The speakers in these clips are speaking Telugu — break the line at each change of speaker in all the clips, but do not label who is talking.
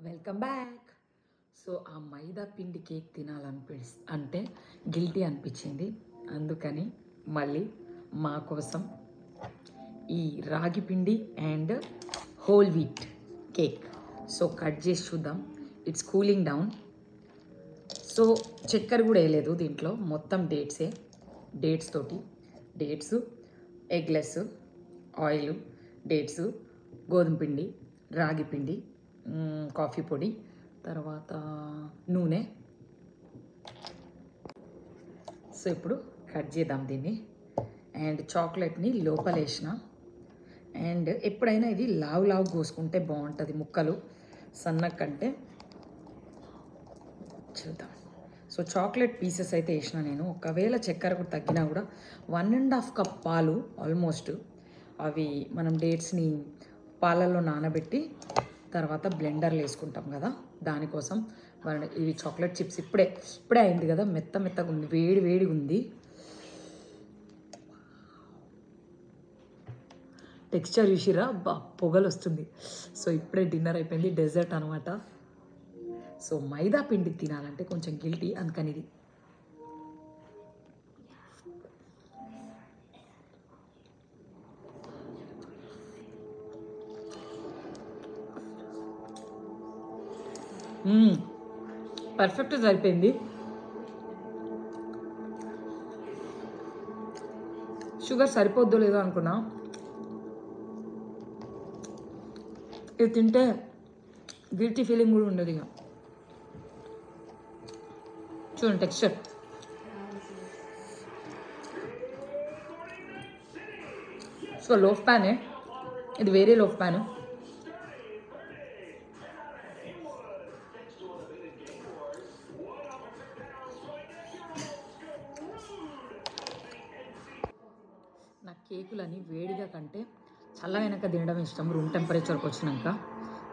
Welcome back. సో ఆ మైదా పిండి కేక్ అంటే గిల్టీ అనిపించింది. అందుకని మళ్ళీ మా కోసం ఈ రాగి పిండి and whole wheat cake so cut చేసి చూద్దాం. It's cooling down. సో చక్కెర కూడా వేయలేదు దీంట్లో, మొత్తం డేట్స్ తోటి, డేట్స్, ఎగ్లెస్, ఆయిల్, డేట్స్, గోధుమ పిండి, రాగి పిండి, కాఫీ పొడి, తర్వాత నూనె. సో ఇప్పుడు కట్ చేద్దాం దీన్ని. అండ్ చాక్లెట్ని లోపల వేసిన. అండ్ ఎప్పుడైనా ఇది లావు కోసుకుంటే బాగుంటుంది, ముక్కలు సన్నగా కంటే. చూద్దాం. సో చాక్లెట్ పీసెస్ అయితే వేసిన నేను. ఒకవేళ చక్కెర కూడా తగ్గినా కూడా 1.5 కప్ పాలు ఆల్మోస్ట్, అవి మనం డేట్స్ని పాలల్లో నానబెట్టి తర్వాత బ్లెండర్లో వేసుకుంటాం కదా, దానికోసం. ఇవి చాక్లెట్ చిప్స్ ఇప్పుడే అయింది కదా, మెత్తగా ఉంది, వేడిగా ఉంది. టెక్స్చర్ చూసిరా, పొగలు వస్తుంది. సో ఇప్పుడే డిన్నర్ అయిపోయింది, డెజర్ట్ అనమాట. సో మైదా పిండి తినాలంటే కొంచెం గిల్టీ, అందుకని ఇది. పర్ఫెక్ట్ సరిపోయింది. షుగర్ సరిపోద్దో లేదో అనుకున్నా, ఇది తింటే గిల్టీ ఫీలింగ్ కూడా ఉండదు. ఇక చూడండి టెక్స్చర్. సో లోఫ్ ప్యానే ఇది, వేరే లోఫ్ ప్యాను. నా కేకులని వేడిగా కంటే చల్లగైనాక తినడం ఇష్టం. రూమ్ టెంపరేచర్కి వచ్చినాక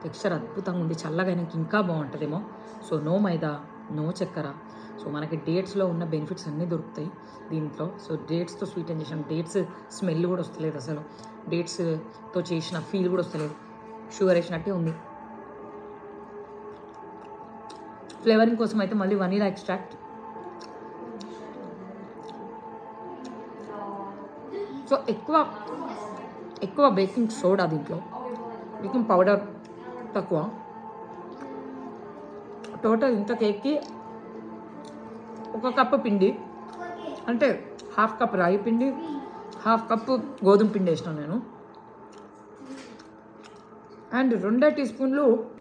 టెక్స్చర్ అద్భుతంగా ఉండి చల్లగా అయినాక ఇంకా బాగుంటుందేమో. సో నో మైదా, నో చక్కెర. సో మనకి డేట్స్లో ఉన్న బెనిఫిట్స్ అన్నీ దొరుకుతాయి దీంట్లో. సో డేట్స్తో స్వీటన్ చేసిన, డేట్స్ స్మెల్ కూడా వస్తలేదు అసలు, డేట్స్తో చేసిన ఫీల్ కూడా వస్తలేదు, షుగర్ వేసినట్టే ఉంది. ఫ్లేవరింగ్ కోసం అయితే మళ్ళీ వనీలా ఎక్స్ట్రాక్ట్. సో ఎక్కువ బేకింగ్ సోడా దీంట్లో, బేకింగ్ పౌడర్ తక్కువ. టోటల్ ఇంత కేక్కి 1 కప్పు పిండి, అంటే 1/2 కప్ రాగి పిండి, 1/2 కప్పు గోధుమ పిండి వేసినాను నేను. అండ్ 2 టీ స్పూన్లు